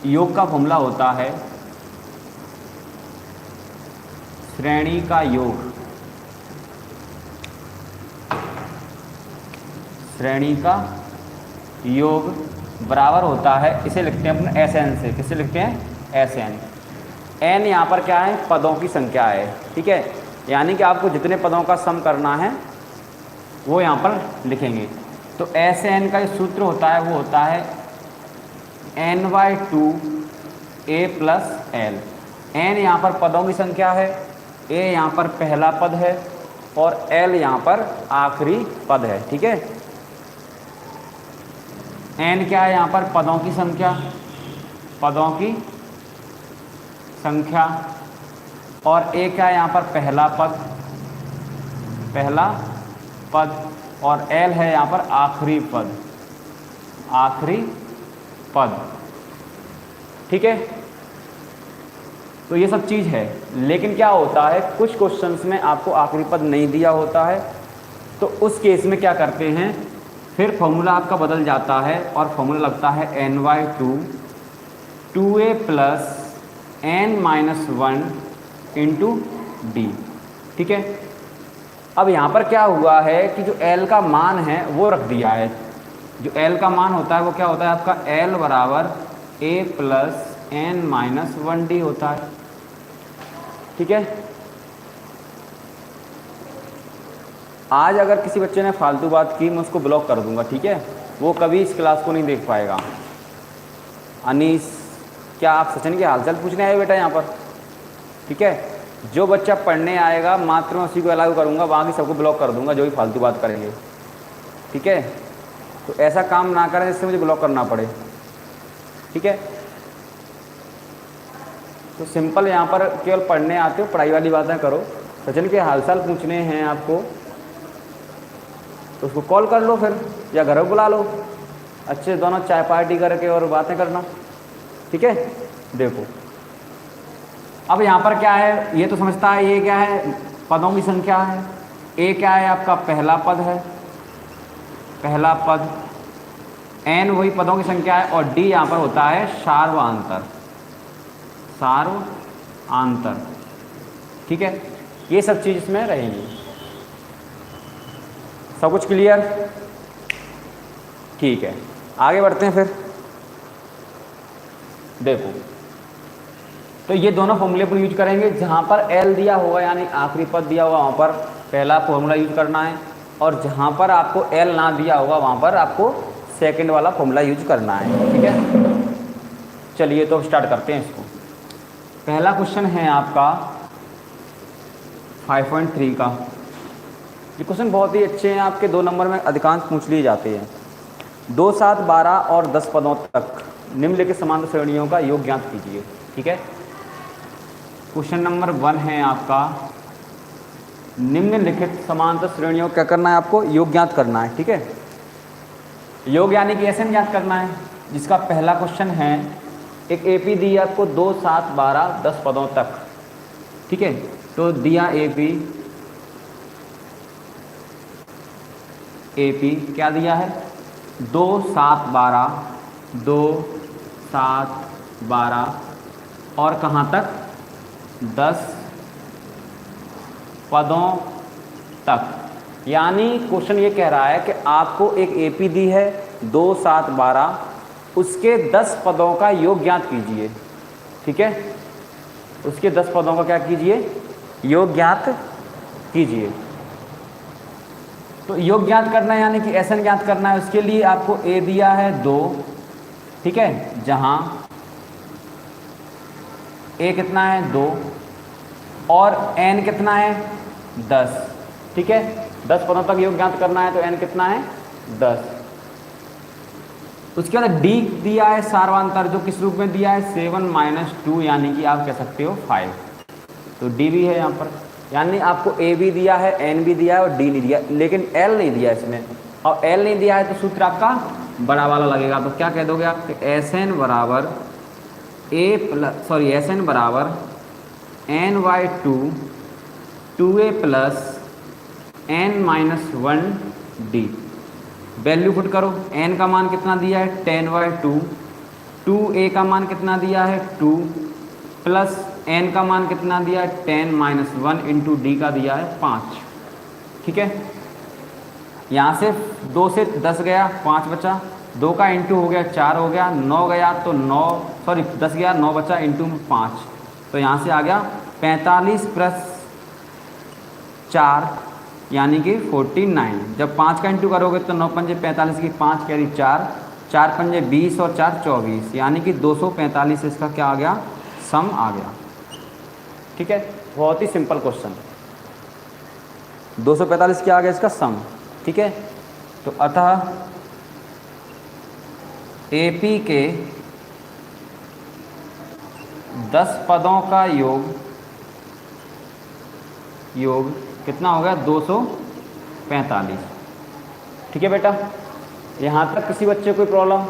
योग का फॉर्मूला होता है श्रेणी का योग, श्रेणी का योग बराबर होता है, इसे लिखते हैं अपने एस एन से। किसे लिखते हैं? S N. एन यहाँ पर क्या है? पदों की संख्या है, ठीक है। यानी कि आपको जितने पदों का सम करना है वो यहाँ पर लिखेंगे। तो एस एन का जो सूत्र होता है वो होता है n/2 a + l। n यहाँ पर पदों की संख्या है, a यहाँ पर पहला पद है और l यहाँ पर आखिरी पद है, ठीक है। n क्या है? यहाँ पर पदों की संख्या, पदों की संख्या, और a क्या है? यहाँ पर पहला पद, पहला पद, और l है यहाँ पर आखिरी पद, आखिरी पद, ठीक है। तो ये सब चीज़ है। लेकिन क्या होता है, कुछ क्वेश्चंस में आपको आखिरी पद नहीं दिया होता है, तो उस केस में क्या करते हैं, फिर फॉर्मूला आपका बदल जाता है और फॉर्मूला लगता है n/2 2a + n-1 × d, ठीक है। अब यहाँ पर क्या हुआ है कि जो l का मान है वो रख दिया है। जो l का मान होता है वो क्या होता है आपका? l = a + n-1 d होता है, ठीक है। आज अगर किसी बच्चे ने फालतू बात की मैं उसको ब्लॉक कर दूंगा, ठीक है। वो कभी इस क्लास को नहीं देख पाएगा। अनीस, क्या आप सचिन के हालचाल पूछने आए बेटा यहाँ पर? ठीक है। जो बच्चा पढ़ने आएगा मात्र मैं उसी को अलाउ करूँगा, बाकी सबको ब्लॉक कर दूंगा जो भी फालतू बात करेंगे, ठीक है। तो ऐसा काम ना करें जिससे मुझे ब्लॉक करना पड़े, ठीक है। तो सिंपल यहाँ पर केवल पढ़ने आते हो, पढ़ाई वाली बातें करो। सचिन के हालचाल पूछने हैं आपको तो उसको कॉल कर लो फिर, या घर बुला लो, अच्छे दोनों चाय पार्टी करके और बातें करना, ठीक है। देखो अब यहाँ पर क्या है, ये तो समझता है, ये क्या है? पदों की संख्या है। ए क्या है? आपका पहला पद है, पहला पद। एन वही पदों की संख्या है, और डी यहाँ पर होता है सार्वआंतर, सार्वआंतर, ठीक है। ये सब चीज़ इसमें रहेंगी। सब कुछ क्लियर? ठीक है, आगे बढ़ते हैं फिर। देखो तो ये दोनों फॉर्मूले पर यूज करेंगे। जहाँ पर एल दिया होगा यानी आखिरी पद दिया होगा वहाँ पर पहला फॉर्मूला यूज करना है, और जहाँ पर आपको एल ना दिया होगा वहाँ पर आपको सेकंड वाला फॉर्मूला यूज करना है, ठीक है। चलिए तो स्टार्ट करते हैं इसको। पहला क्वेश्चन है आपका 5.3 का। ये क्वेश्चन बहुत ही अच्छे हैं, आपके 2 नंबर में अधिकांश पूछ लिए जाते हैं। 2, 7, 12 और 10 पदों तक निम्नलिखित समांतर श्रेणियों का योग ज्ञात कीजिए, ठीक है। क्वेश्चन नंबर 1 है आपका, निम्नलिखित समांतर श्रेणियों क्या करना है आपको? योग ज्ञात करना है, ठीक है। योग यानी कि एसएन ज्ञात करना है, जिसका पहला क्वेश्चन है एक एपी दी आपको 2, 7, 12, 10 पदों तक, ठीक है। तो दिया एपी क्या दिया है? 2, 7, 12, 2, 7, 12 और कहाँ तक? 10 पदों तक। यानी क्वेश्चन ये कह रहा है कि आपको एक एपी दी है 2, 7, 12, उसके 10 पदों का योग ज्ञात कीजिए, ठीक है। उसके 10 पदों का क्या कीजिए? योग ज्ञात कीजिए। तो योग ज्ञात करना है यानी कि एसएन ज्ञात करना है। उसके लिए आपको ए दिया है 2, ठीक है, जहां ए कितना है? 2, और एन कितना है? 10, ठीक है। 10 पदों तक योग ज्ञात करना है तो एन कितना है? 10। उसके बाद डी दिया है सार्वआंतर, जो किस रूप में दिया है? 7 - 2 यानी कि आप कह सकते हो 5। तो डी भी है यहाँ पर, यानी आपको ए भी दिया है, एन भी दिया है और डी नहीं दिया, लेकिन एल नहीं दिया इसमें। और एल नहीं दिया है तो सूत्र आपका बड़ा वाला लगेगा। तो क्या कह दोगे आप? एस एन बराबर एसएन बराबर n/2 2a + n-1 d। Value put करो। n का मान कितना दिया है? 10/2, 2a का मान कितना दिया है 2 प्लस n का मान कितना दिया है 10 माइनस 1 इंटू डी का दिया है 5। ठीक है, यहाँ से 2 से 10 गया 5 बचा, 2 का इंटू हो गया 4 हो गया, 9 गया तो 9 सॉरी 10 गया 9 बचा इंटू 5, तो यहाँ से आ गया 45 प्लस 4 यानी कि 49। जब 5 का इंटू करोगे तो 9 पंजे 45 की 5 कैरी 4, 4 पंजे 20 और 4 24, यानी कि 245 इसका क्या आ गया, सम आ गया। ठीक है, बहुत ही सिंपल क्वेश्चन। 245 क्या आ गया इसका सम। ठीक है, तो अतः एपी के 10 पदों का योग कितना हो गया 245। ठीक है बेटा, यहाँ तक किसी बच्चे को कोई प्रॉब्लम?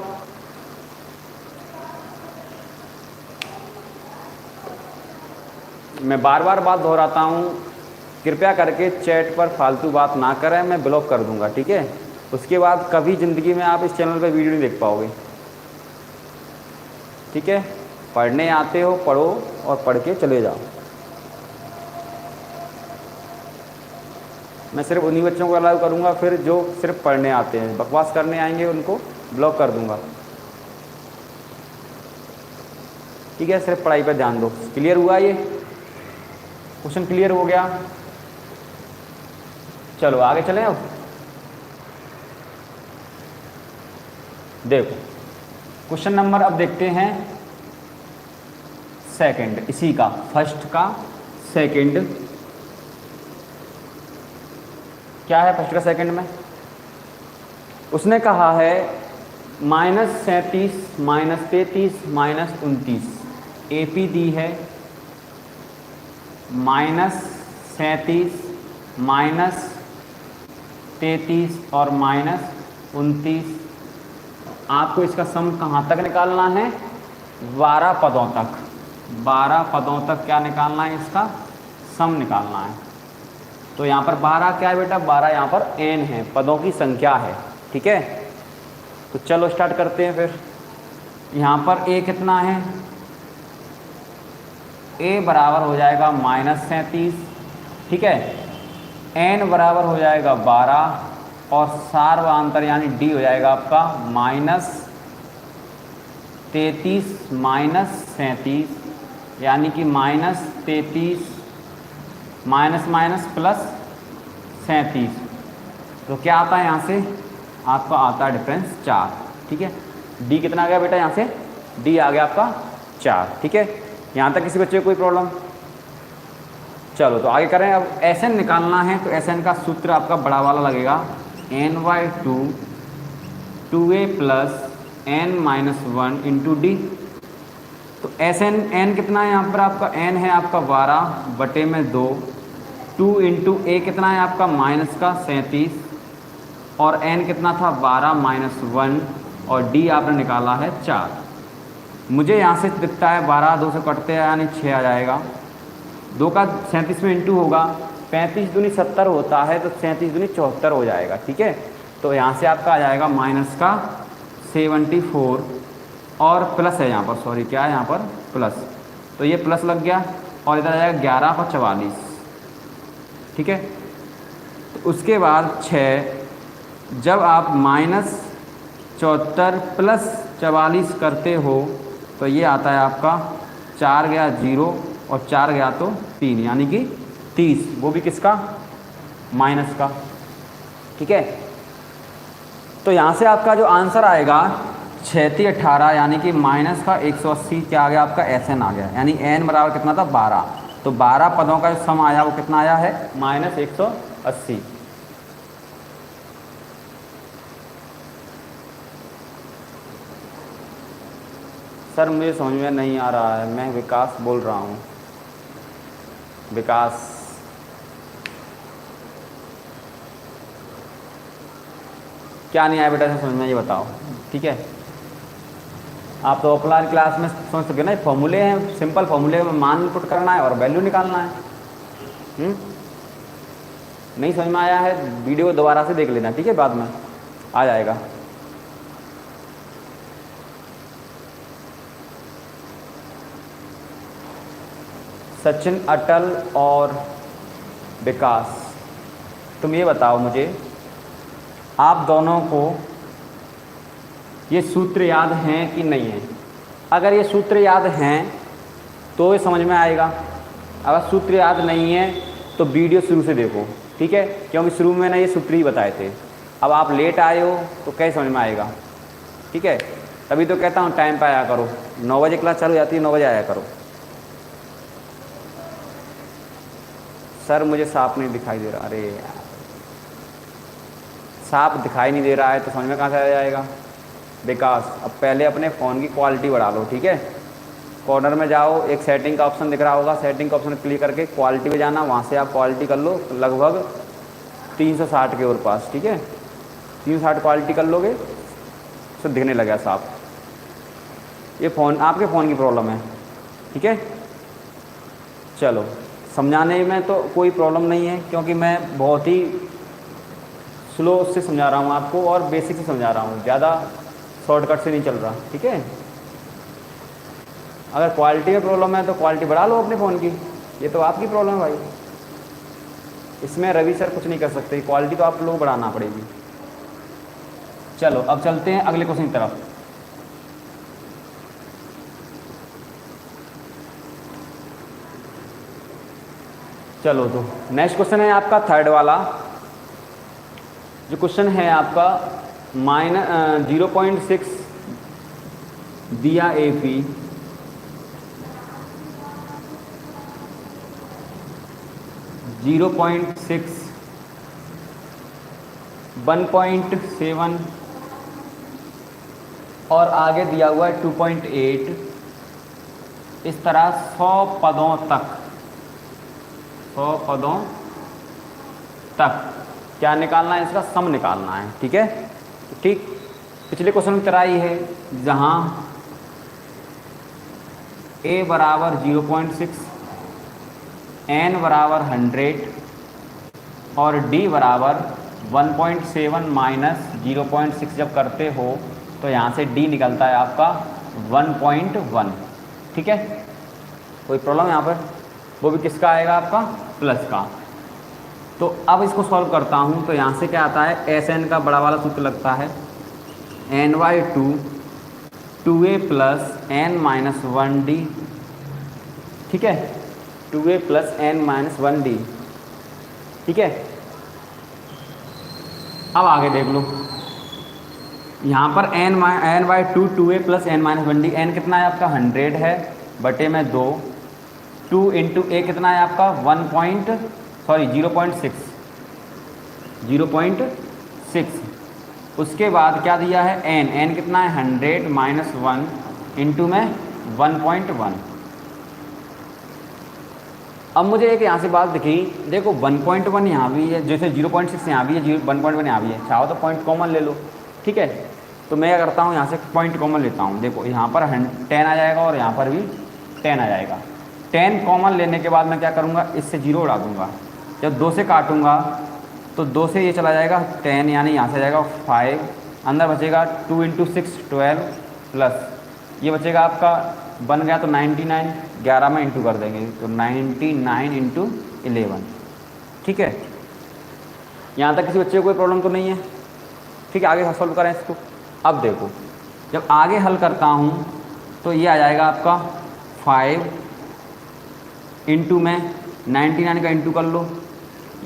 मैं बार बार बात दोहराता हूँ, कृपया करके चैट पर फालतू बात ना करें, मैं ब्लॉक कर दूंगा। ठीक है, उसके बाद कभी ज़िंदगी में आप इस चैनल पर वीडियो नहीं देख पाओगे। ठीक है, पढ़ने आते हो पढ़ो और पढ़ के चले जाओ। मैं सिर्फ उन्हीं बच्चों को अलाउ करूंगा फिर जो सिर्फ पढ़ने आते हैं, बकवास करने आएंगे उनको ब्लॉक कर दूंगा। ठीक है, सिर्फ पढ़ाई पर ध्यान दो। क्लियर हुआ? ये क्वेश्चन क्लियर हो गया? चलो आगे चलें। अब देखो क्वेश्चन नंबर अब देखते हैं सेकंड, इसी का फर्स्ट का सेकंड। क्या है फर्स्ट का सेकंड में? उसने कहा है -37 -33 -29 एपी दी है, -37 -33 और -29। आपको इसका सम कहाँ तक निकालना है? 12 पदों तक। 12 पदों तक क्या निकालना है? इसका सम निकालना है। तो यहाँ पर 12 क्या है बेटा? 12 यहाँ पर n है, पदों की संख्या है। ठीक है, तो चलो स्टार्ट करते हैं फिर। यहाँ पर a कितना है? a बराबर हो जाएगा -37। ठीक है, n बराबर हो जाएगा 12 और सार्वधातर यानी d हो जाएगा आपका -33 -37 यानी कि -33 माइनस माइनस प्लस 37। तो क्या आता है यहाँ से? आपका आता है डिफरेंस 4। ठीक है, d कितना आ गया बेटा? यहाँ से d आ गया आपका 4। ठीक है, यहाँ तक किसी बच्चे को कोई प्रॉब्लम? चलो तो आगे करें। अब Sn निकालना है, तो Sn का सूत्र आपका बड़ा वाला लगेगा n/2 2a plus n-1 into D. तो n कितना है यहाँ पर? आपका n है आपका 12 बटे में 2, 2 इंटू a कितना है आपका -37 और n कितना था 12 -1 और d आपने निकाला है 4। मुझे यहाँ से दिखता है 12 2 से कटते हैं यानी 6 आ जाएगा। 2 का 37 में इंटू होगा, 35 दूनी 70 होता है तो 37 दूनी 74 हो जाएगा। ठीक है, तो यहाँ से आपका आ जाएगा -74 और प्लस है यहाँ पर, सॉरी क्या है यहाँ पर प्लस, तो ये प्लस लग गया और इधर आ जाएगा 11 और 44। ठीक है, तो उसके बाद 6, जब आप -74 प्लस 44 करते हो तो ये आता है आपका 4 गया 0 और 4 गया तो 3 यानी कि 30, वो भी किसका? माइनस का। ठीक है, तो यहाँ से आपका जो आंसर आएगा 3618 यानी कि माइनस का 180 क्या आ गया आपका? Sn आ गया, यानी n बराबर कितना था? 12। तो 12 पदों का जो सम आया वो कितना आया है? -180। सर मुझे समझ में नहीं आ रहा है, मैं विकास बोल रहा हूँ। विकास, क्या नहीं आया बेटा समझ में, ये बताओ। ठीक है, आप तो ऑफलाइन क्लास में समझ सके ना, फॉर्मूले हैं, सिंपल फॉर्मूले में मान इनपुट करना है और वैल्यू निकालना है। नहीं समझ में आया है, वीडियो दोबारा से देख लेना। ठीक है, बाद में आ जाएगा। सचिन, अटल और विकास, तुम ये बताओ मुझे, आप दोनों को ये सूत्र याद हैं कि नहीं है? अगर ये सूत्र याद हैं तो ये समझ में आएगा, अगर सूत्र याद नहीं है तो वीडियो शुरू से देखो, ठीक है? क्योंकि शुरू में मैंने ये सूत्र ही बताए थे। अब आप लेट आए हो तो कैसे समझ में आएगा, ठीक है? तभी तो कहता हूँ टाइम पे आया करो, 9 बजे क्लास चालू जाती है, 9 बजे आया करो। सर मुझे साफ नहीं दिखाई दे रहा, अरे यार साफ दिखाई नहीं दे रहा है तो समझ में कहाँ से आ जाएगा? विकास, अब पहले अपने फ़ोन की क्वालिटी बढ़ा लो, ठीक है? कॉर्नर में जाओ, एक सेटिंग का ऑप्शन दिख रहा होगा, सेटिंग का ऑप्शन क्लिक करके क्वालिटी पे जाना, वहाँ से आप क्वालिटी कर लो लगभग 360 के और पास, ठीक है? 360 क्वालिटी कर लोगे तो दिखने लगा साफ। ये फ़ोन, आपके फ़ोन की प्रॉब्लम है, ठीक है? चलो, समझाने में तो कोई प्रॉब्लम नहीं है क्योंकि मैं बहुत ही स्लो से समझा रहा हूँ आपको और बेसिक से समझा रहा हूँ, ज़्यादा शॉर्टकट से नहीं चल रहा, ठीक है? अगर क्वालिटी में प्रॉब्लम है तो क्वालिटी बढ़ा लो अपने फ़ोन की, ये तो आपकी प्रॉब्लम है भाई, इसमें रवि सर कुछ नहीं कर सकते, क्वालिटी तो आप लोग बढ़ाना पड़ेगी। चलो अब चलते हैं अगले क्वेश्चन की तरफ। चलो तो नेक्स्ट क्वेश्चन है आपका थर्ड वाला, जो क्वेश्चन है आपका -0.6 दिया AP 0.6 1.7 और आगे दिया हुआ है 2.8, इस तरह 100 पदों तक, 100 पदों तक क्या निकालना है? इसका सम निकालना है, ठीक है? ठीक पिछले क्वेश्चन की तरह ही है, जहाँ a बराबर 0.6, n बराबर 100 और d बराबर 1.7 माइनस 0.6 जब करते हो तो यहाँ से d निकलता है आपका 1.1, ठीक है? कोई प्रॉब्लम यहाँ पर? वो भी किसका आएगा? आपका प्लस का। तो अब इसको सॉल्व करता हूँ तो यहाँ से क्या आता है? Sn का बड़ा वाला सूत्र लगता है n/2 2a plus n minus 1d, ठीक है? 2a plus n minus 1d, ठीक है? अब आगे देख लो, यहाँ पर n/2 2a plus n minus 1d, n कितना है आपका? 100 है, बटे में 2, 2 इंटू a कितना है आपका? 0.6, उसके बाद क्या दिया है? n कितना है? 100 माइनस 1 इंटू में 1.1। अब मुझे एक यहाँ से बात दिखी, देखो 1.1 यहाँ भी है, जैसे 0.6 यहाँ भी है, 1.1 यहाँ भी है, चाहो तो पॉइंट कॉमन ले लो, ठीक है? तो मैं क्या करता हूँ, यहाँ से पॉइंट कॉमन लेता हूँ। देखो यहाँ पर 10 आ जाएगा और यहाँ पर भी 10 आ जाएगा। 10 कॉमन लेने के बाद मैं क्या करूँगा? इससे 0 उड़ा दूँगा। जब 2 से काटूँगा तो 2 से ये चला जाएगा 10, यानी यहाँ से जाएगा 5, अंदर बचेगा 2 इंटू 6 12 प्लस ये बचेगा आपका, बन गया तो 99, 11 में इंटू कर देंगे तो 99 इंटू 11, ठीक है? यहाँ तक किसी बच्चे को कोई प्रॉब्लम तो नहीं है, ठीक है? आगे सॉल्व करें इसको। अब देखो, जब आगे हल करता हूँ तो ये आ जाएगा आपका 5 इंटू में 99 का इंटू कर लो,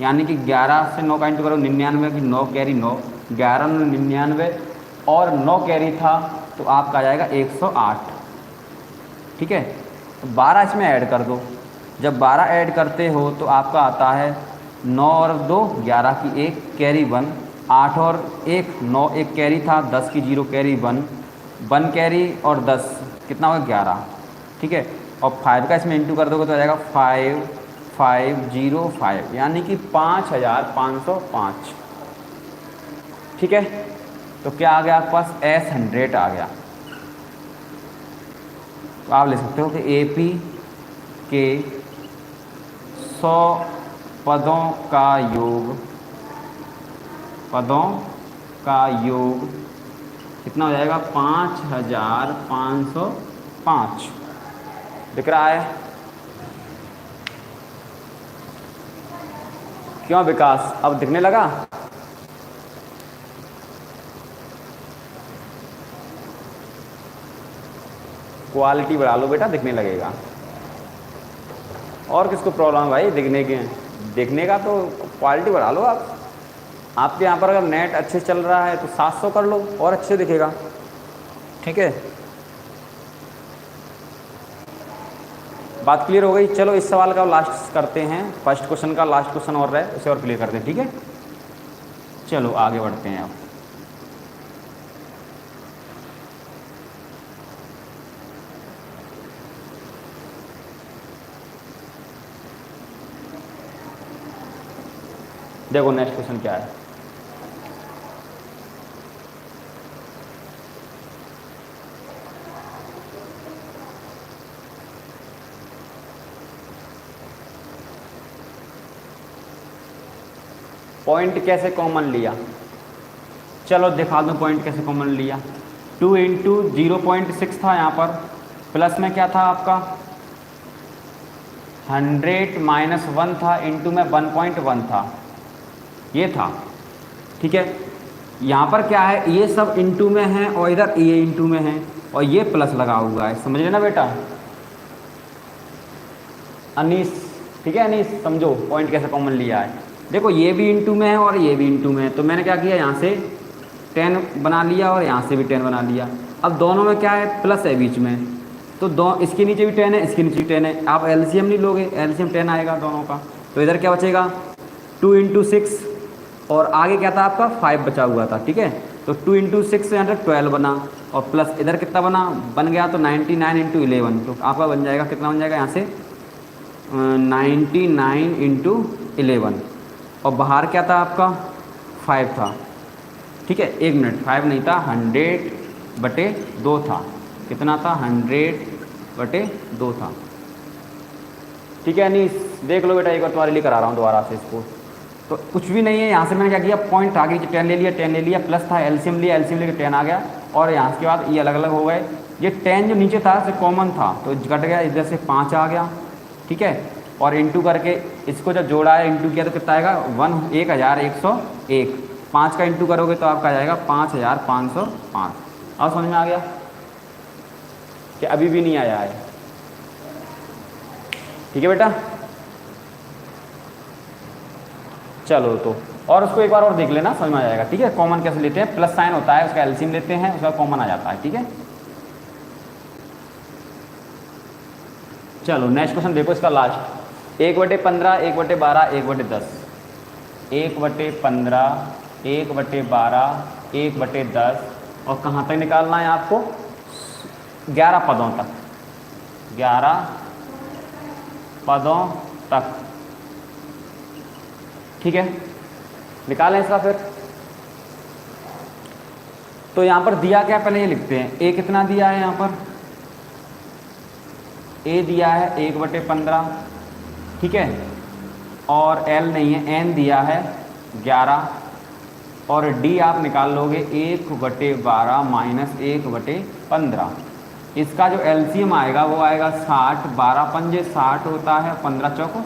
यानी कि 11 से 9 का इंटू करो, 99 की 9 कैरी 9, 11 99 और 9 कैरी था तो आपका आ जाएगा 108, ठीक है? तो 12 इसमें ऐड कर दो, जब 12 ऐड करते हो तो आपका आता है 9 और 2 11 की 1 कैरी 1, 8 और 1 9 1 कैरी था, 10 की 0 कैरी 1 कैरी और 10 कितना होगा? 11, ठीक है? और 5 का इसमें इंटू कर दोगे तो आ जाएगा 5505, यानी कि 5505, ठीक है? तो क्या आ गया आपके पास? S100 आ गया। तो आप ले सकते हो कि AP के 100 पदों का योग कितना हो जाएगा? 5505 दिख रहा है? क्यों विकास, अब दिखने लगा? क्वालिटी बढ़ा लो बेटा, दिखने लगेगा। और किसको प्रॉब्लम है भाई देखने का, तो क्वालिटी बढ़ा लो आप। आपके यहाँ पर अगर नेट अच्छे चल रहा है तो 700 कर लो और अच्छे दिखेगा, ठीक है। बात क्लियर हो गई? चलो इस सवाल का लास्ट करते हैं, फर्स्ट क्वेश्चन का लास्ट क्वेश्चन और रहे उसे और क्लियर करते हैं, ठीक है। चलो आगे बढ़ते हैं अब। देखो नेक्स्ट क्वेश्चन क्या है। पॉइंट कैसे कॉमन लिया, चलो दिखा दूं पॉइंट कैसे कॉमन लिया। 2 इंटू 0.6 था यहाँ पर, प्लस में क्या था आपका 100 माइनस 1 था, इंटू में 1.1 था, ये था, ठीक है। यहाँ पर क्या है, ये सब इंटू में है और इधर ये इंटू में है और ये प्लस लगा हुआ है, समझ लेना बेटा अनीस, ठीक है अनीस, समझो पॉइंट कैसे कॉमन लिया है। देखो ये भी इंटू में है और ये भी इंटू में है, तो मैंने क्या किया, यहाँ से 10 बना लिया और यहाँ से भी 10 बना लिया। अब दोनों में क्या है, प्लस है बीच में, तो इसके नीचे भी 10 है, इसके नीचे भी 10 है। आप एलसीएम नहीं लोगे, एलसीएम 10 आएगा दोनों का, तो इधर क्या बचेगा 2 इंटू 6 और आगे क्या था आपका 5 बचा हुआ था, ठीक है। तो 2 इंटू 6 यहाँ 12 बना और प्लस इधर कितना बन गया, तो 99 इंटू 11, तो आपका बन जाएगा कितना बन जाएगा यहाँ से 99 इंटू 11 और बाहर क्या था आपका 5 था, ठीक है। 1 मिनट, 5 नहीं था, 100/2 था, कितना था 100/2 था, ठीक है। नहीं देख लो बेटा, एक बार तुम्हारे लिए करा रहा हूँ दोबारा से इसको। तो कुछ भी नहीं है, यहाँ से मैंने क्या किया, पॉइंट आगे 10 ले लिया, 10 ले लिया, प्लस था एलसीएम लिया, एलसीएम लेके 10 आ गया और यहाँ के बाद ये अलग अलग हो गए। ये 10 जो नीचे था से कॉमन था तो घट गया, इधर से 5 आ गया, ठीक है। और इंटू करके इसको जब जोड़ा है, इंटू किया तो कितना आएगा 1101। 5 का इंटू करोगे तो आपका आ जाएगा 5505। अब समझ में आ गया कि अभी भी नहीं आया है, ठीक है बेटा। चलो तो और उसको एक बार और देख लेना, समझ में आ जाएगा, ठीक है। कॉमन कैसे लेते हैं, प्लस साइन होता है, उसका एलसीएम लेते हैं, उसका कॉमन आ जाता है, ठीक है। चलो नेक्स्ट क्वेश्चन देखो, इसका लास्ट 1/15, 1/12, 1/10, 1/15, 1/12, 1/10 और कहाँ तक निकालना है आपको 11 पदों तक, 11 पदों तक, ठीक है। निकालें इसका फिर। तो यहाँ पर दिया क्या, पहले ये लिखते हैं, ए कितना दिया है यहाँ पर, ए दिया है 1/15, ठीक है, और एल नहीं है, एन दिया है 11 और डी आप निकाल लोगे 1/12 माइनस 1/15। इसका जो एलसीएम आएगा वो आएगा 60, 12 पंजे 60 होता है, 15 चौको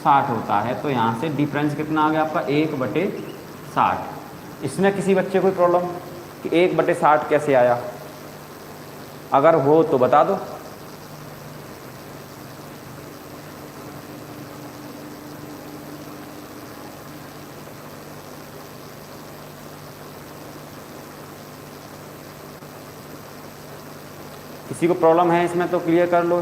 60 होता है, तो यहाँ से डिफरेंस कितना आ गया आपका 1/60। इसमें किसी बच्चे को प्रॉब्लम कि 1/60 कैसे आया, अगर हो तो बता दो। किसी को प्रॉब्लम है इसमें तो क्लियर कर लो।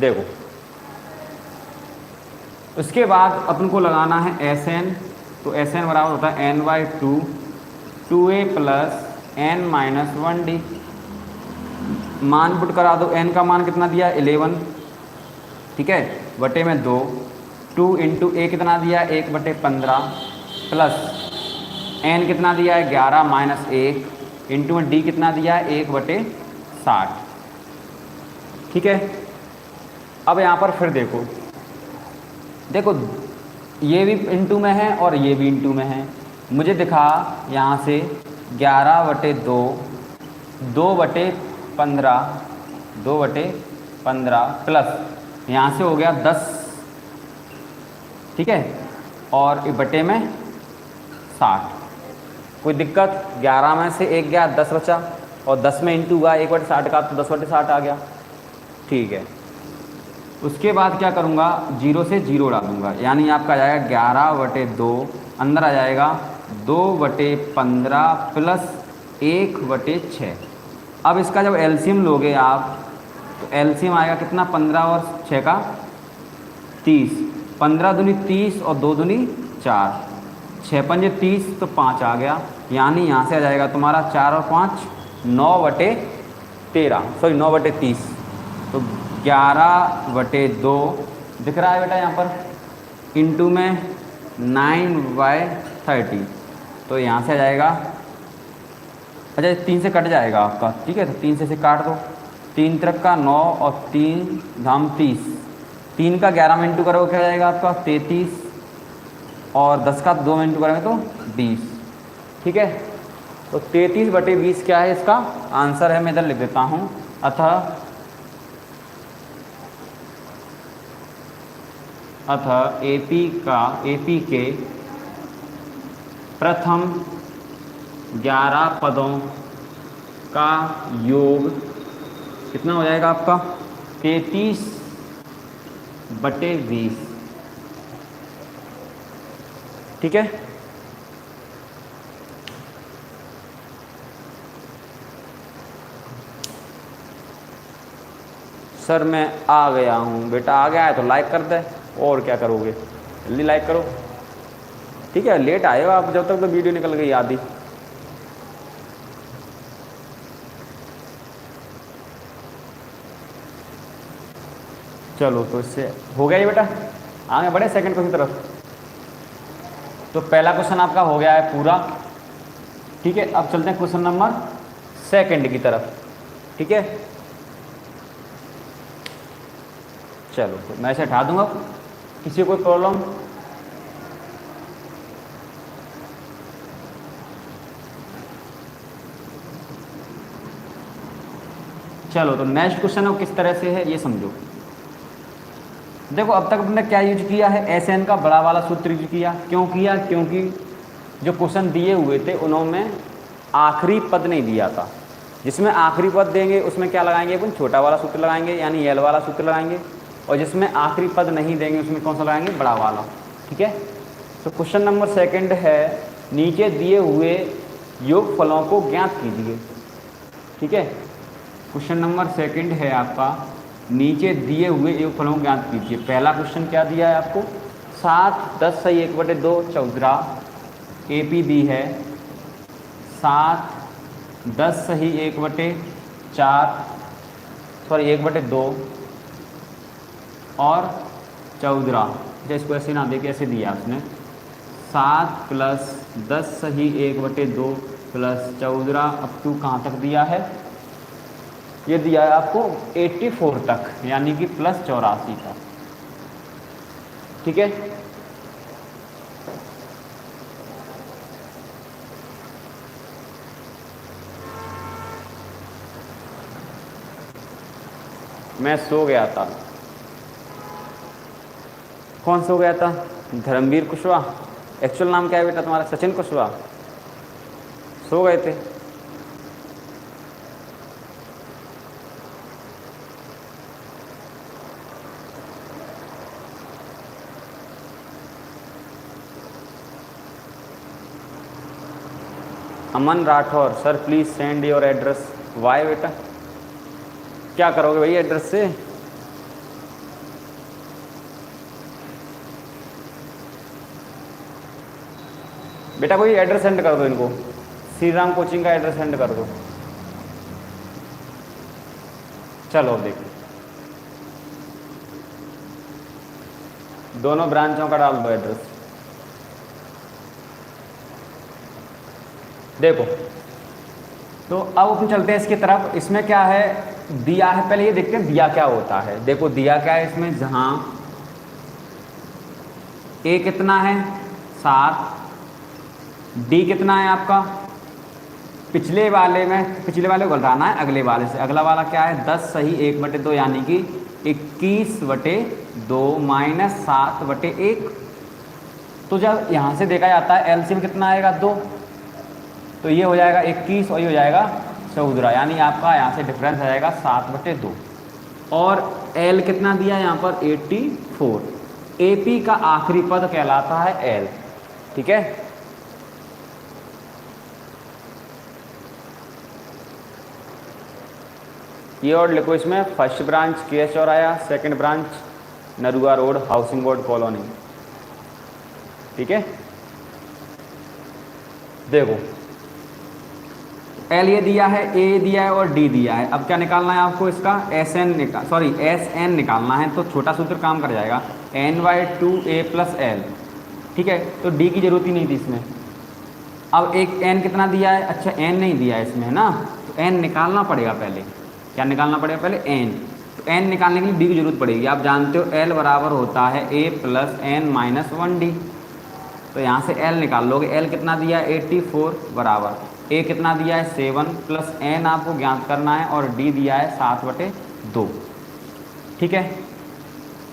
देखो उसके बाद अपन को लगाना है Sn, तो Sn बराबर होता है n/2, 2a प्लस n-1d। मान पुट करा दो, n का मान कितना दिया 11, ठीक है, बटे में 2, 2 इंटू a कितना दिया 1/15 प्लस n कितना दिया है 11 माइनस 1 इंटू में d कितना दिया है 1/60, ठीक है। अब यहाँ पर फिर देखो ये भी इंटू में है और ये भी इंटू में है। मुझे दिखा यहाँ से 11/2, 2/15 प्लस यहाँ से हो गया 10, ठीक है, और एक बटे में 60। कोई दिक्कत? 11 में से 1 गया, 10 बचा, और 10 में इंटू हुआ 1/60 का, तो 10/60 आ गया, ठीक है। उसके बाद क्या करूँगा, 0 से 0 डालूँगा, यानी आपका आ जाएगा 11/2, अंदर आ जाएगा 2/15 प्लस 1/6। अब इसका जब एलसीएम लोगे आप, तो एलसीएम आएगा कितना, 15 और 6 का 30, 15 दूनी 30 और 2 दूनी 4, 6 पंजे 30, तो 5 आ गया, यानी यहाँ से आ जाएगा तुम्हारा 4 और 5 9/13, सॉरी 9/30, तो 11/2 दिख रहा है बेटा यहाँ पर, इंटू में 9/30, तो यहाँ से आ जाएगा, अच्छा 3 से कट जाएगा आपका, ठीक है, तो 3 से काट दो, 3 त्रिक का 9 और 3 धाम 30, 3 का 11 में इंटू करोगे क्या जाएगा आपका 33, और 10 का 2 में इंटू करेंगे तो 20, ठीक है। तो 33/20 क्या है इसका आंसर है, मैं इधर लिख देता हूँ, अतः एपी के प्रथम 11 पदों का योग कितना हो जाएगा आपका 33/20, ठीक है। सर मैं आ गया हूँ, बेटा आ गया है तो लाइक कर दे, और क्या करोगे, जल्दी लाइक करो, ठीक है। लेट आए हो आप, जब तक तो वीडियो निकल गई आधी। चलो तो इससे हो गया ये बेटा, आगे बढ़े सेकंड क्वेश्चन की तरफ। तो पहला क्वेश्चन आपका हो गया है पूरा, ठीक है। अब चलते हैं क्वेश्चन नंबर सेकंड की तरफ, ठीक है। चलो तो मैं इसे हटा दूंगा, किसी को कोई प्रॉब्लम? चलो तो नेक्स्ट क्वेश्चन है वो किस तरह से है ये समझो। देखो अब तक हमने क्या यूज किया है, एसएन का बड़ा वाला सूत्र यूज किया। क्यों किया? क्योंकि जो क्वेश्चन दिए हुए थे उन्होंने आखिरी पद नहीं दिया था, जिसमें आखिरी पद देंगे उसमें क्या लगाएंगे अपन, छोटा वाला सूत्र लगाएंगे यानी एल वाला सूत्र लगाएंगे, और जिसमें आखिरी पद नहीं देंगे उसमें कौन सा लगाएंगे, बड़ा वाला, ठीक है। तो क्वेश्चन नंबर सेकंड है, नीचे दिए हुए योगफलों को ज्ञात कीजिए, ठीक है। क्वेश्चन नंबर सेकंड है आपका, नीचे दिए हुए योगफलों को ज्ञात कीजिए। पहला क्वेश्चन क्या दिया है आपको, 7 10 सही 1/2 14, एपीबी है 7 10 सही 1/4, सॉरी 1/2 और 14, इसको ऐसे ना देके ऐसे दिया उसने, 7 प्लस 10 सही 1/2 प्लस 14 अप टू कहाँ तक दिया है, ये दिया है आपको 84 तक, यानी कि प्लस 84 तक, ठीक है। मैं सो गया था। कौन सो गया था? धर्मवीर कुशवाहा। एक्चुअल नाम क्या है बेटा तुम्हारा? सचिन कुशवाहा। सो गए थे। Aman Rathore, sir please send your address. Why बेटा, क्या करोगे भाई एड्रेस से? बेटा कोई एड्रेस सेंड कर दो इनको, श्री राम कोचिंग का एड्रेस सेंड कर दो। चलो देखो, दोनों ब्रांचों का डाल दो एड्रेस। देखो तो अब अपन चलते हैं इसकी तरफ। इसमें क्या है, दिया है, पहले ये देखते हैं दिया क्या होता है। देखो दिया क्या है इसमें, जहां ए कितना है 7, डी कितना है आपका, पिछले वाले को घटाना है अगले वाले से। अगला वाला क्या है 10 सही 1/2 यानी कि 21/2 माइनस 7/1। तो जब यहाँ से देखा जाता है एलसीएम कितना आएगा 2, तो ये हो जाएगा 21 और ये हो जाएगा 14, यानी आपका यहाँ से डिफरेंस आ जाएगा 7/2। और एल कितना दिया है यहाँ पर 84। एपी का आखिरी पद कहलाता है एल। ठीक है, ये और लिखो इसमें first branch KS Chauraya, second branch Narua road housing board colony. ठीक है, देखो एल ये दिया है, ए दिया है और डी दिया है। अब क्या निकालना है आपको, इसका एस एन निकालना है। तो छोटा सूत्र काम कर जाएगा, n/2a + l। ठीक है, तो डी की जरूरत ही नहीं थी इसमें। अब एक n कितना दिया है, अच्छा n नहीं दिया है इसमें, है ना, तो n निकालना पड़ेगा पहले। क्या निकालना पड़ेगा पहले, n। तो n निकालने के लिए d की जरूरत पड़ेगी। आप जानते हो l बराबर होता है a + n - 1d। तो यहाँ से l निकाल लोगे। l कितना दिया है 84 बराबर a कितना दिया है 7 + n आपको ज्ञात करना है और d दिया है 7/2। ठीक है,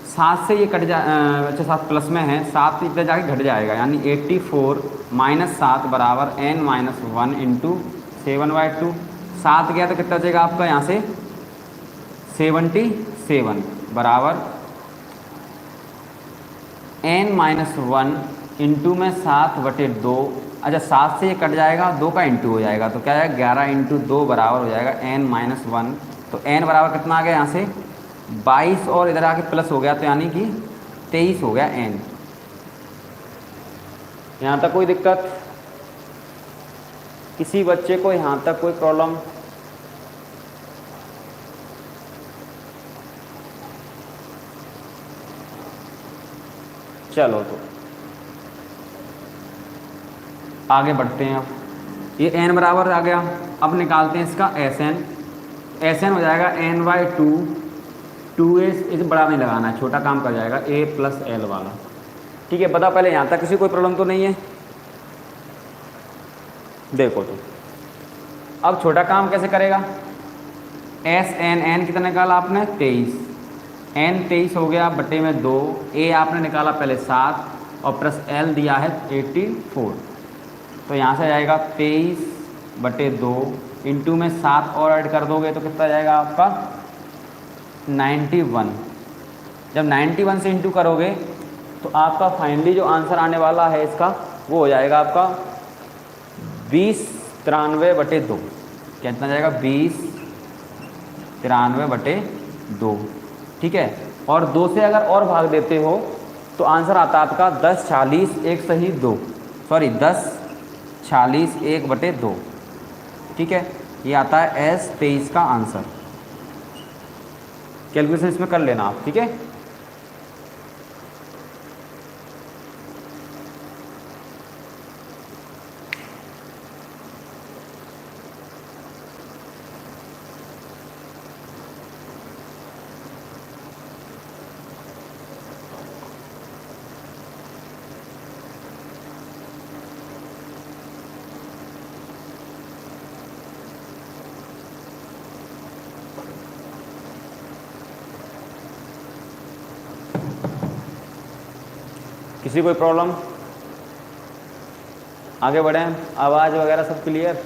7 से ये कट जा अच्छा 7 प्लस में है, 7 इधर जाके घट जाएगा, यानी 84 - 7 बराबर n - 1 × 7/2। 7 गया तो कितना बचेगा आपका यहाँ से 77 बराबर n - 1 इंटू में 7/2। अच्छा 7 से ये कट जाएगा, 2 का इंटू हो जाएगा, तो क्या आएगा 11 × 2 बराबर हो जाएगा n - 1। तो n बराबर कितना आ गया यहाँ से 22 और इधर आके प्लस हो गया, तो यानी कि 23 हो गया n। यहाँ तक कोई दिक्कत, किसी बच्चे को यहाँ तक कोई प्रॉब्लम? चलो तो आगे बढ़ते हैं। अब ये n बराबर आ गया, अब निकालते हैं इसका Sn। Sn हो जाएगा n/2, 2a इसे बड़ा नहीं लगाना है, छोटा काम कर जाएगा, a + l वाला। ठीक है, बता पहले यहाँ तक किसी कोई प्रॉब्लम तो नहीं है? देखो तो अब छोटा काम कैसे करेगा, Sn कितना निकाला आपने 23, n 23 हो गया बटे में 2, a आपने निकाला पहले 7 और प्लस l दिया है 84। तो यहाँ से आएगा 23/2 इंटू में 7 और ऐड कर दोगे तो कितना जाएगा आपका 91। जब 91 से इंटू करोगे तो आपका फाइनली जो आंसर आने वाला है इसका वो हो जाएगा आपका 2093/2। कितना जाएगा 2093/2। ठीक है, और 2 से अगर और भाग देते हो तो आंसर आता है आपका 10 40 1 सही 2, सॉरी 10 40 1/2। ठीक है, ये आता है S23 का आंसर। कैलकुलेशन इसमें कर लेना आप। ठीक है, किसी कोई प्रॉब्लम? आगे बढ़ें, आवाज़ वगैरह सब क्लियर?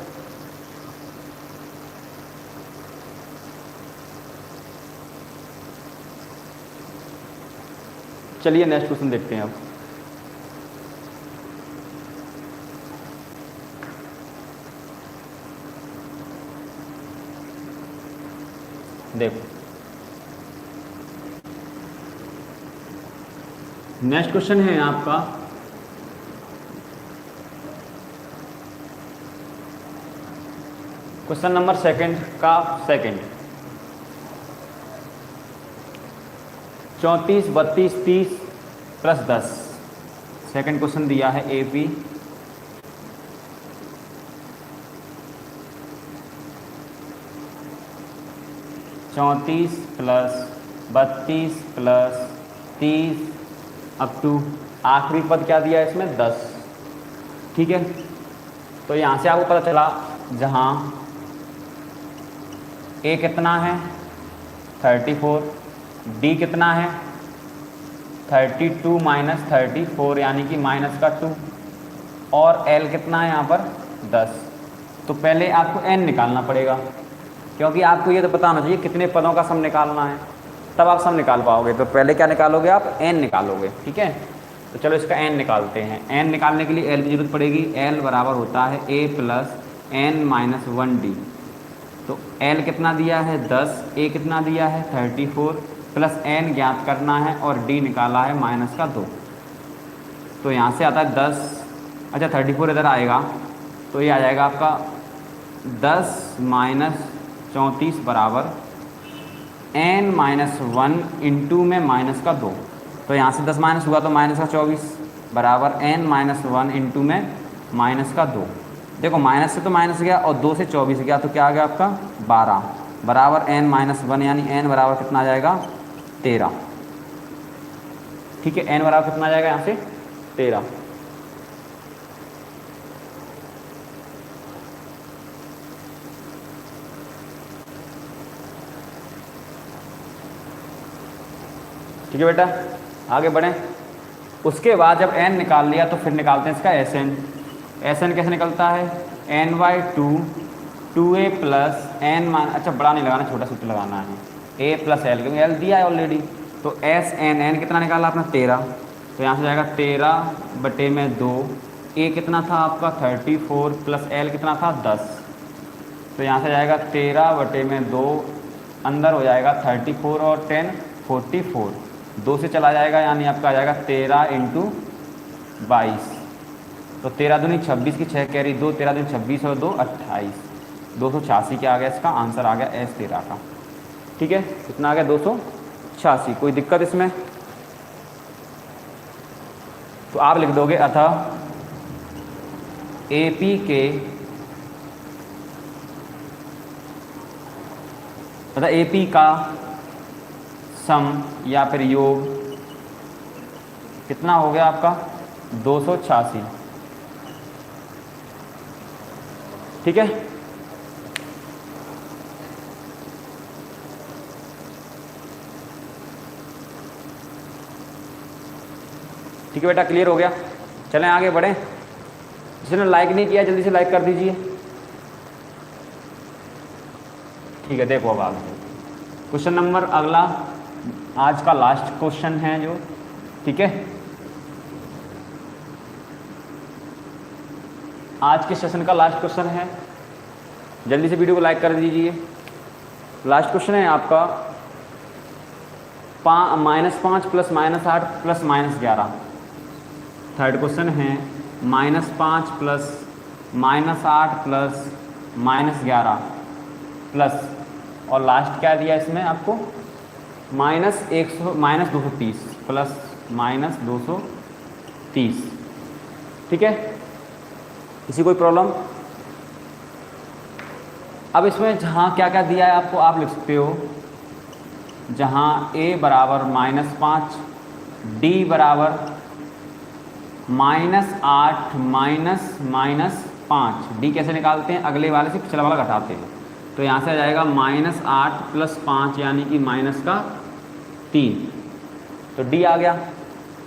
चलिए नेक्स्ट क्वेश्चन देखते हैं अब। देखो नेक्स्ट क्वेश्चन है आपका क्वेश्चन नंबर सेकंड का सेकंड। 34 32 30 + 10 सेकंड क्वेश्चन दिया है AP। चौंतीस + 32 + 30 अप टू आखिरी पद क्या दिया है इसमें 10। ठीक है, तो यहाँ से आपको पता चला जहाँ a कितना है 34 डी कितना है 32 माइनस 34 यानी कि माइनस का 2, और एल कितना है यहाँ पर 10। तो पहले आपको एन निकालना पड़ेगा, क्योंकि आपको ये तो पता होना चाहिए कितने पदों का सम निकालना है, तब आप सम निकाल पाओगे। तो पहले क्या निकालोगे आप, एन निकालोगे। ठीक है, तो चलो इसका एन निकालते हैं। एन निकालने के लिए एल की जरूरत पड़ेगी। एल बराबर होता है ए प्लस एन माइनस 1d। तो एल कितना दिया है 10, ए कितना दिया है 34, प्लस एन ज्ञात करना है और डी निकाला है माइनस का 2। तो यहाँ से आता है 10, अच्छा 34 इधर आएगा तो ये आ जाएगा आपका 10 माइनस 34 बराबर एन माइनस 1 इंटू में माइनस का 2। तो यहाँ से 10 माइनस हुआ तो माइनस का 24 बराबर एन माइनस 1 इंटू में माइनस का 2। देखो माइनस से तो माइनस गया और 2 से 24 गया तो क्या आ गया आपका 12 बराबर एन माइनस 1, यानी एन बराबर कितना आ जाएगा 13। ठीक है, एन बराबर कितना आ जाएगा यहाँ से 13। ठीक है बेटा, आगे बढ़ें। उसके बाद जब n निकाल लिया तो फिर निकालते हैं इसका एस एन कैसे निकलता है, N by 2a plus N मान, अच्छा बड़ा नहीं लगाना, छोटा सूत्र लगाना है, a प्लस एल, क्योंकि एल दिया है ऑलरेडी। तो एस एन कितना निकाला आपने 13, तो यहाँ से जाएगा 13/2। a कितना था आपका 34 प्लस एल कितना था 10, तो यहाँ से जाएगा 13/2, अंदर हो जाएगा 34 और 10 44, 2 से चला जाएगा यानी आपका आ जाएगा 13 इंटू 22। तो 13 दूनी 26 की 6 कैरी 2, 13 दूनी 26 और 2 28, 286 क्या आ गया, इसका आंसर आ गया एस 13 का। ठीक है, कितना आ गया 286। कोई दिक्कत इसमें? तो आप लिख दोगे अतः एपी के, मतलब एपी का सम या फिर योग कितना हो गया आपका 286। ठीक है, ठीक है बेटा, क्लियर हो गया। चलें आगे बढ़ें। जिसने लाइक नहीं किया जल्दी से लाइक कर दीजिए। ठीक है, देखो अब आगे क्वेश्चन नंबर अगला, आज का लास्ट क्वेश्चन है जो, ठीक है, आज के सेशन का लास्ट क्वेश्चन है। जल्दी से वीडियो को लाइक कर दीजिए। लास्ट क्वेश्चन है आपका -5 प्लस -8 प्लस -11। थर्ड क्वेश्चन है -5 प्लस -8 प्लस -11 प्लस, और लास्ट क्या दिया इसमें आपको -230 प्लस -230। ठीक है, किसी कोई प्रॉब्लम? अब इसमें जहाँ क्या क्या दिया है आपको आप लिख सकते हो। जहाँ a बराबर -5, d बराबर -8 -5। d कैसे निकालते हैं, अगले वाले से पिछला वाला घटाते हैं। तो यहाँ से आ जाएगा -8 प्लस 5 यानी कि -3। तो d आ गया।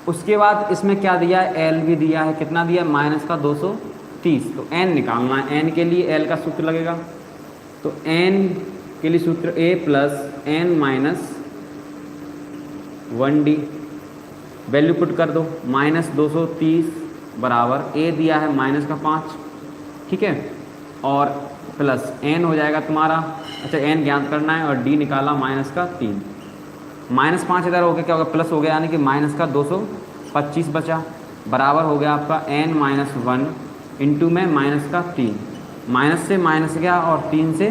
उसके बाद इसमें क्या दिया है, l भी दिया है। कितना दिया है, -230। तो n निकालना है। n के लिए l का सूत्र लगेगा। तो n के लिए सूत्र a plus n minus 1d। Value put कर दो, -230 बराबर a दिया है -5। ठीक है, और प्लस n हो जाएगा तुम्हारा, अच्छा n ज्ञात करना है और d निकाला -3। -5 इधर हो गया, क्या होगा प्लस हो गया, यानी कि -225 बचा, बराबर हो गया आपका n-1 इंटू में -3। माइनस से माइनस गया और 3 से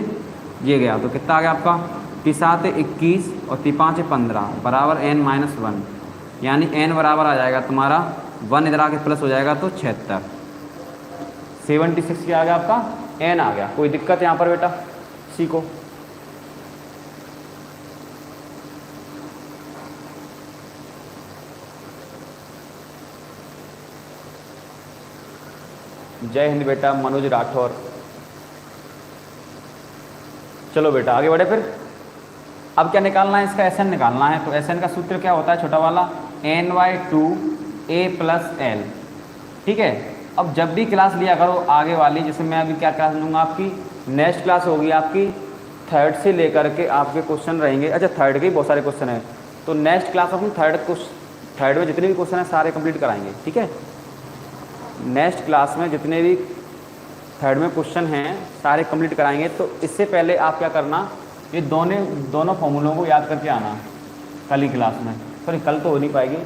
ये गया, तो कितना आ गया आपका 3 21 और 3 15 बराबर n-1, यानी n बराबर आ जाएगा तुम्हारा 1 इधर आके प्लस हो जाएगा तो 76। 76 क्या आ गया आपका, n आ गया। कोई दिक्कत यहाँ पर बेटा? सीखो। जय हिंद बेटा, मनोज राठौर। चलो बेटा आगे बढ़े फिर। अब क्या निकालना है, इसका SN निकालना है। तो SN का सूत्र क्या होता है, छोटा वाला ny2a+l। ठीक है। अब जब भी क्लास लिया करो आगे वाली, जैसे मैं अभी क्या क्लास लूँगा, आपकी नेक्स्ट क्लास होगी आपकी थर्ड से लेकर के आपके क्वेश्चन रहेंगे। अच्छा, थर्ड के ही बहुत सारे क्वेश्चन हैं, तो नेक्स्ट क्लास अपन थर्ड में जितने भी क्वेश्चन हैं सारे कंप्लीट कराएंगे। ठीक है, नेक्स्ट क्लास में जितने भी थर्ड में क्वेश्चन हैं सारे कंप्लीट कराएंगे। तो इससे पहले आप क्या करना, ये दोनों फॉर्मूलों को याद करके आना कल ही क्लास में। सॉरी, कल तो हो नहीं पाएगी,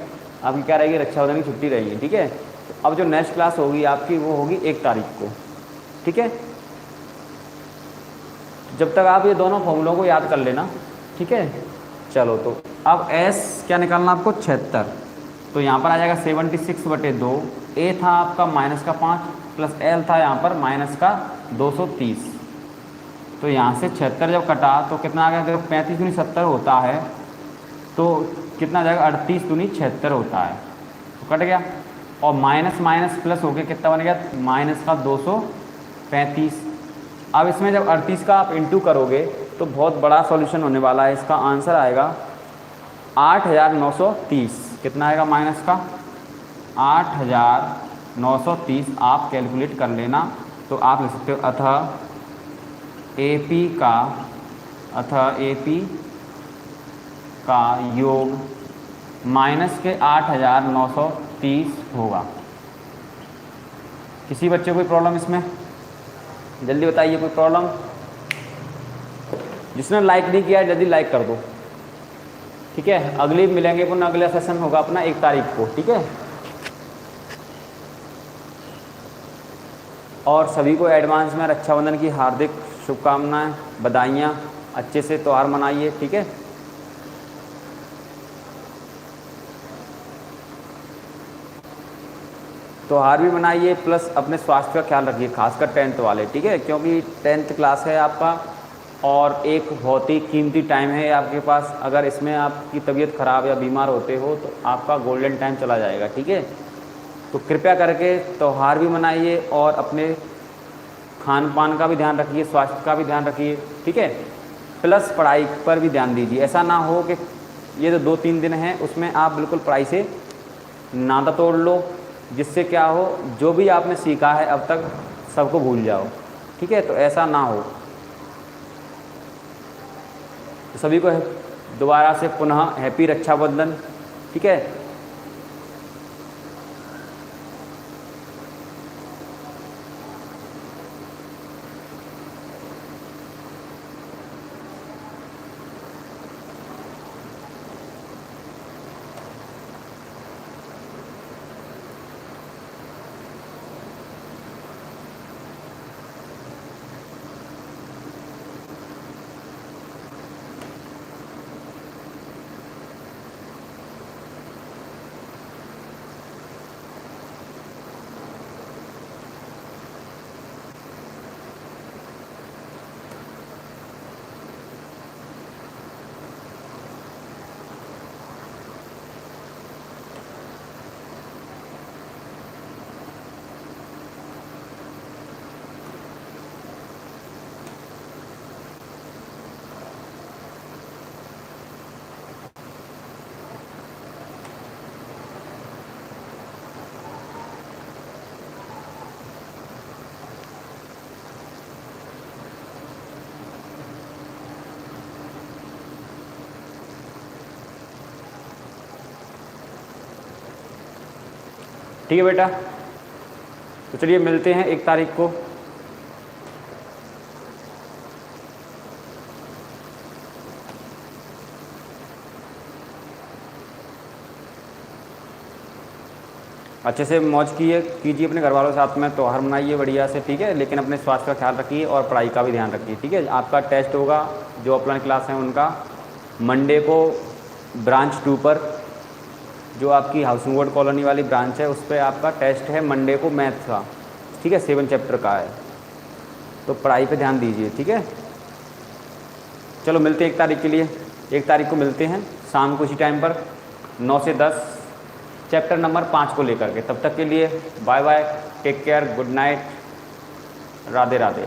आपकी क्या रहेगी, रक्षाबंधन की छुट्टी रहेगी। ठीक है, तो अब जो नेक्स्ट क्लास होगी आपकी वो होगी 1 तारीख को। ठीक है, जब तक आप ये दोनों फॉर्मूलों को याद कर लेना। ठीक है, चलो तो अब S क्या निकालना आपको, 76। तो यहाँ पर आ जाएगा 76/2। A था आपका -5 प्लस L था यहाँ पर -230। तो यहाँ से 76 जब कटा तो कितना आ गया, अगर 35 दूनी 70 होता है तो कितना आ जाएगा, 38 दूनी 76 होता है। तो कट गया, और माइनस माइनस प्लस हो गया, कितना बन गया, -235। अब इसमें जब 38 का आप इंटू करोगे तो बहुत बड़ा सॉल्यूशन होने वाला है। इसका आंसर आएगा 8930। कितना आएगा माइनस का, 8930 आप कैलकुलेट कर लेना। तो आप लिख सकते हो अतः AP का योग माइनस के 8930 होगा। किसी बच्चे को कोई प्रॉब्लम इसमें, जल्दी बताइए कोई प्रॉब्लम। जिसने लाइक नहीं किया जल्दी लाइक कर दो। ठीक है, अगली मिलेंगे पुनः, अगला सेशन होगा अपना 1 तारीख को। ठीक है, और सभी को एडवांस में रक्षाबंधन की हार्दिक शुभकामनाएं, बधाइयाँ। अच्छे से त्यौहार मनाइए। ठीक है, त्यौहार भी मनाइए प्लस अपने स्वास्थ्य का ख्याल रखिए, खासकर 10th वाले। ठीक है, क्योंकि 10th क्लास है आपका और एक बहुत ही कीमती टाइम है आपके पास। अगर इसमें आपकी तबीयत ख़राब या बीमार होते हो तो आपका गोल्डन टाइम चला जाएगा। ठीक है, तो कृपया करके त्यौहार भी मनाइए और अपने खान पान का भी ध्यान रखिए, स्वास्थ्य का भी ध्यान रखिए। ठीक है, प्लस पढ़ाई पर भी ध्यान दीजिए। ऐसा ना हो कि ये जो 2-3 दिन हैं उसमें आप बिल्कुल पढ़ाई से नाता तोड़ लो, जिससे क्या हो, जो भी आपने सीखा है अब तक सबको भूल जाओ। ठीक है, तो ऐसा ना हो। तो सभी को दोबारा से पुनः हैप्पी रक्षाबंधन। ठीक है, ठीक है बेटा, तो चलिए मिलते हैं 1 तारीख को। अच्छे से मौज कीजिए अपने घर वालों के साथ में, त्यौहार मनाइए बढ़िया से। ठीक है, लेकिन अपने स्वास्थ्य का ख्याल रखिए और पढ़ाई का भी ध्यान रखिए। ठीक है, आपका टेस्ट होगा जो ऑफलाइन क्लास है उनका मंडे को ब्रांच 2 पर, जो आपकी हाउसिंग बोर्ड कॉलोनी वाली ब्रांच है उस पर आपका टेस्ट है मंडे को मैथ्स का। ठीक है, 7 चैप्टर का है, तो पढ़ाई पे ध्यान दीजिए। ठीक है, चलो मिलते हैं 1 तारीख के लिए। 1 तारीख को मिलते हैं शाम को इसी टाइम पर 9 से 10 चैप्टर नंबर 5 को लेकर के। तब तक के लिए bye bye, take care, good night, Radhe Radhe.